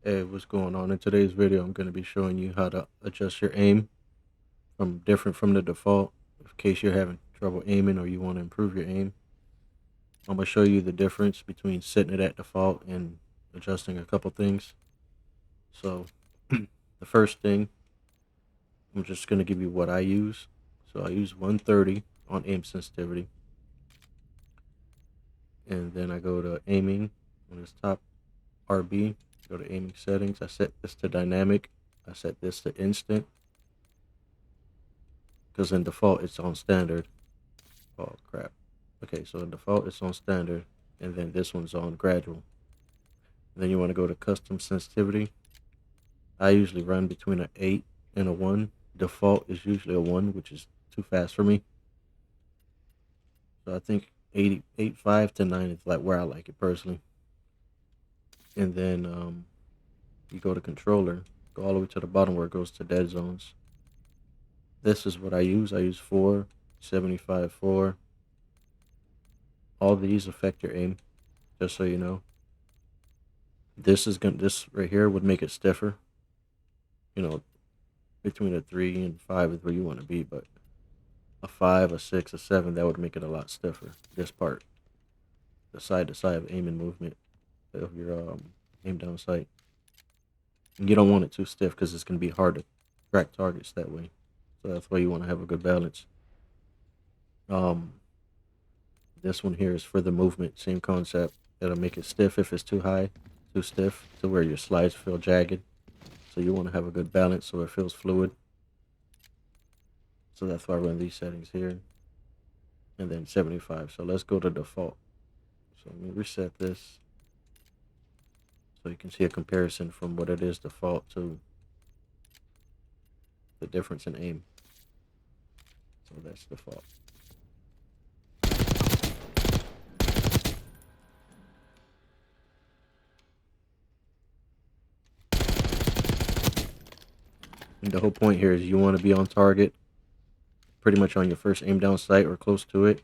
Hey, what's going on? In today's video, I'm going to be showing you how to adjust your aim from different from the default. In case you're having trouble aiming or you want to improve your aim, I'm going to show you the difference between setting it at default and adjusting a couple things. So the first thing, I'm just going to give you what I use. So I use 130 on aim sensitivity. And then I go to aiming on this top RB, go to aiming settings. I set this to dynamic. I set this to instant, because in default it's on standard. Oh crap. Okay, so in default it's on standard, and then this one's on gradual. And then you want to go to custom sensitivity. I usually run between an 8 and a 1. Default is usually a 1, which is too fast for me. So I think 8.5 to 9 is like where I like it personally. And then you go to controller, go all the way to the bottom where it goes to dead zones. This is what I use. I use 4, 75, 4. All these affect your aim, just so you know. This right here would make it stiffer. You know, between a 3 and 5 is where you want to be, but a 5, a 6, a 7, that would make it a lot stiffer. This part, the side to side aiming movement of your aim down sight. And you don't want it too stiff because it's going to be hard to track targets that way. So that's why you want to have a good balance. This one here is for the movement, same concept. It'll make it stiff if it's too high, too stiff to where your slides feel jagged. So you want to have a good balance so it feels fluid. So that's why I run these settings here. And then 75. So let's go to default. So let me reset this, so you can see a comparison from what it is default to the difference in aim. So that's default. And the whole point here is you want to be on target pretty much on your first aim down sight or close to it.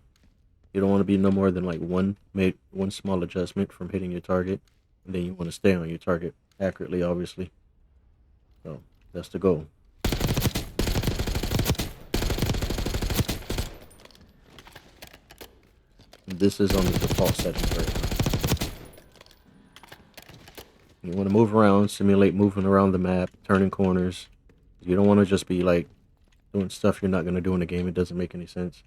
You don't want to be no more than like one small adjustment from hitting your target, and then you want to stay on your target accurately, obviously. So that's the goal. And this is on the default settings right now. You want to move around, simulate moving around the map, turning corners. You don't want to just be like doing stuff you're not going to do in the game. It doesn't make any sense.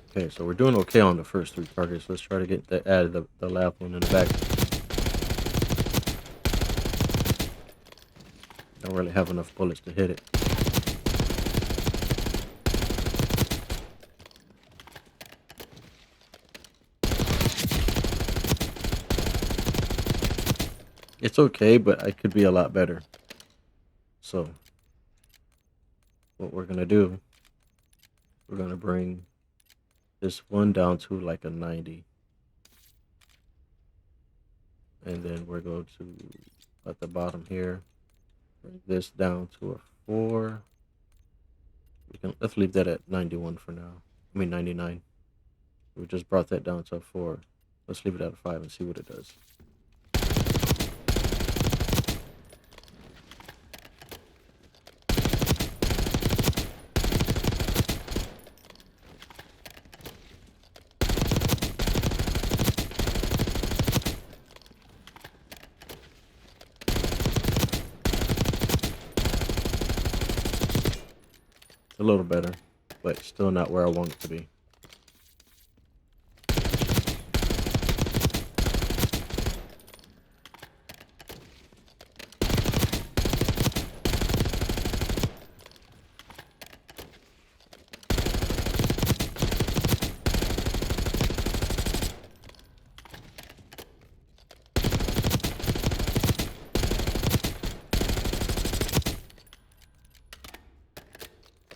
Okay, so we're doing okay on the first 3 targets. Let's try to get the last one in the back. Don't really have enough bullets to hit it. It's okay, but I could be a lot better. So what we're gonna do, we're gonna bring this one down to like a 90. And then we're going to, at the bottom here, bring this down to a 4. Let's leave that at 91 for now. I mean 99. We just brought that down to a 4. Let's leave it at a 5 and see what it does. A little better, but still not where I want it to be.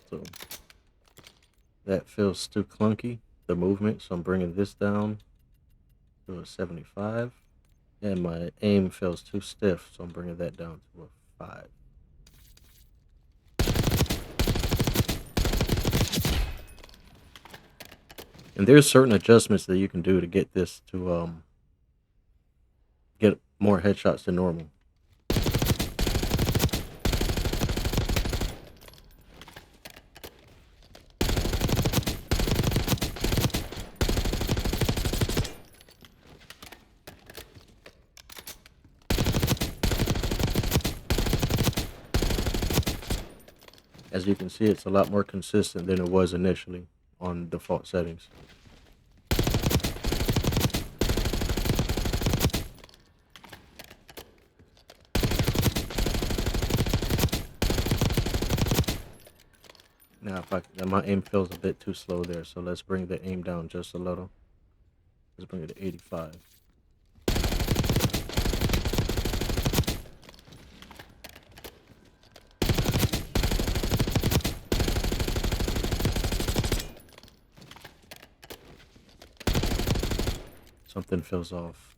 So that feels too clunky, the movement, so I'm bringing this down. to a 75. And my aim feels too stiff, so I'm bringing that down to a 5. And there's certain adjustments that you can do to get this to get more headshots than normal. As you can see, it's a lot more consistent than it was initially on default settings. Now, my aim feels a bit too slow there, so let's bring the aim down just a little. Let's bring it to 85. Something feels off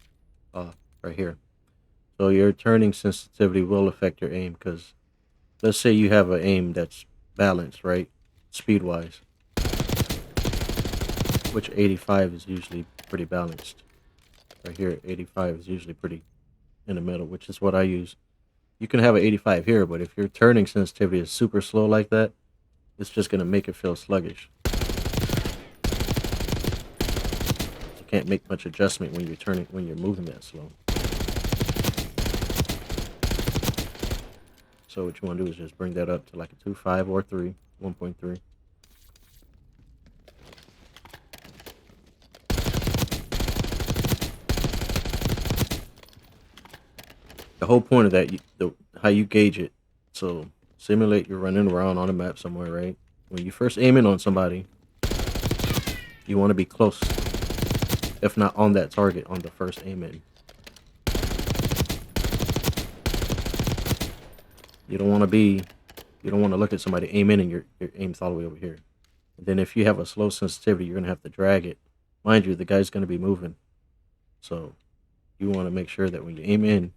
right here. So your turning sensitivity will affect your aim, because let's say you have an aim that's balanced, right? Speed-wise, which 85 is usually pretty balanced. Right here, 85 is usually pretty in the middle, which is what I use. You can have an 85 here, but if your turning sensitivity is super slow like that, it's just going to make it feel sluggish. You can't make much adjustment when you're moving that slow. So what you want to do is just bring that up to like a 2.5 or 3, 1.3. The whole point of that, how you gauge it. So simulate you're running around on a map somewhere, right? When you first aim in on somebody, you want to be close, if not on that target on the first aim in. You don't want to look at somebody aim in and your aim's all the way over here. And then if you have a slow sensitivity, you're going to have to drag it. Mind you, the guy's going to be moving. So you want to make sure that when you aim in,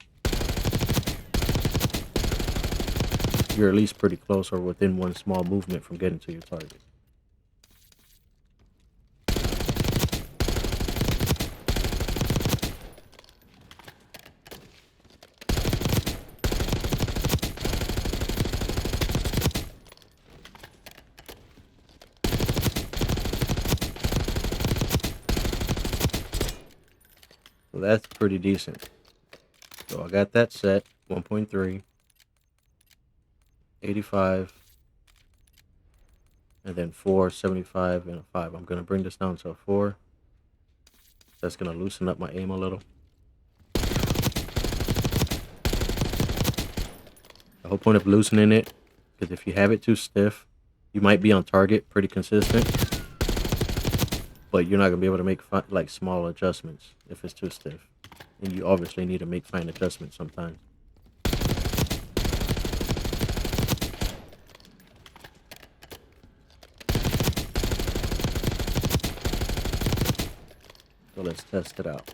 you're at least pretty close or within one small movement from getting to your target. So that's pretty decent. So I got that set, 1.3, 85, and then 4, 75, and a 5. I'm going to bring this down to a 4. That's going to loosen up my aim a little. The whole point of loosening it, because if you have it too stiff, you might be on target pretty consistent, but you're not going to be able to make like small adjustments if it's too stiff. And you obviously need to make fine adjustments sometimes. So let's test it out.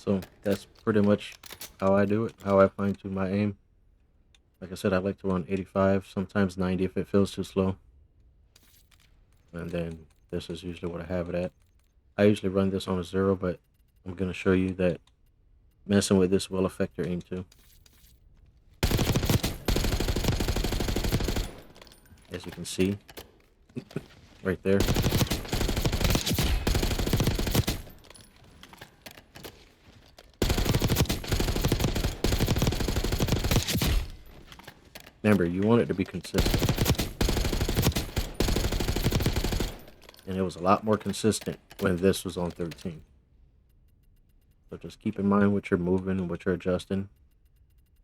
So that's pretty much how I do it, how I fine tune my aim. Like I said, I like to run 85, sometimes 90 if it feels too slow. And then this is usually what I have it at. I usually run this on a 0, but I'm going to show you that messing with this will affect your aim too. As you can see, right there. Remember, you want it to be consistent. And it was a lot more consistent when this was on 13. So just keep in mind what you're moving and what you're adjusting.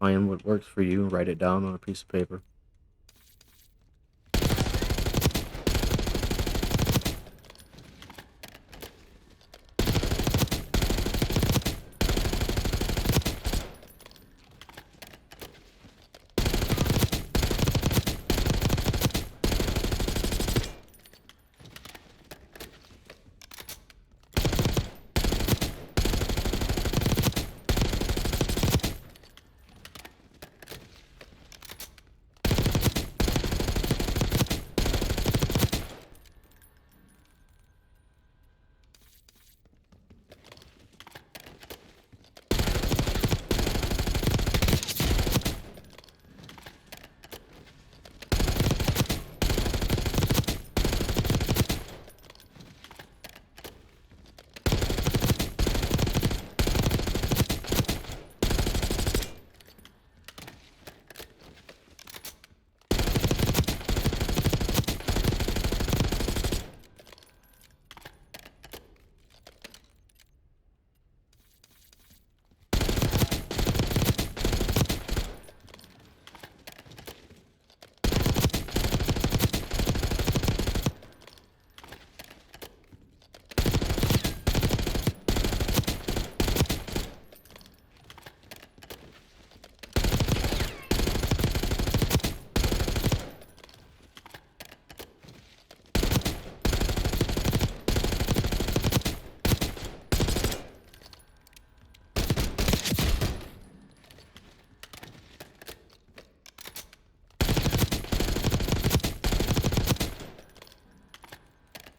Find what works for you and write it down on a piece of paper.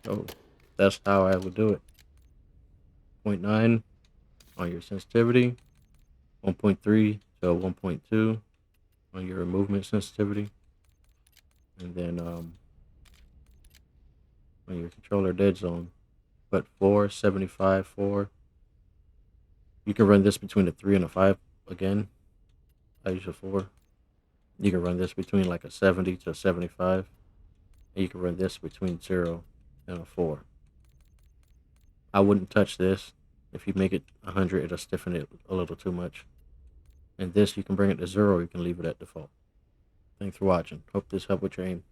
So that's how I would do it. 0.9 on your sensitivity, 1.3 to 1.2 on your movement sensitivity, and then on your controller dead zone, but 4, 75, 4. You can run this between a 3 and a 5 again. I use a 4. You can run this between like a 70 to a 75. And you can run this between 0 and a 4. I wouldn't touch this. If you make it 100, it'll stiffen it a little too much. And this, you can bring it to 0, you can leave it at default. Thanks for watching. Hope this helped with your aim.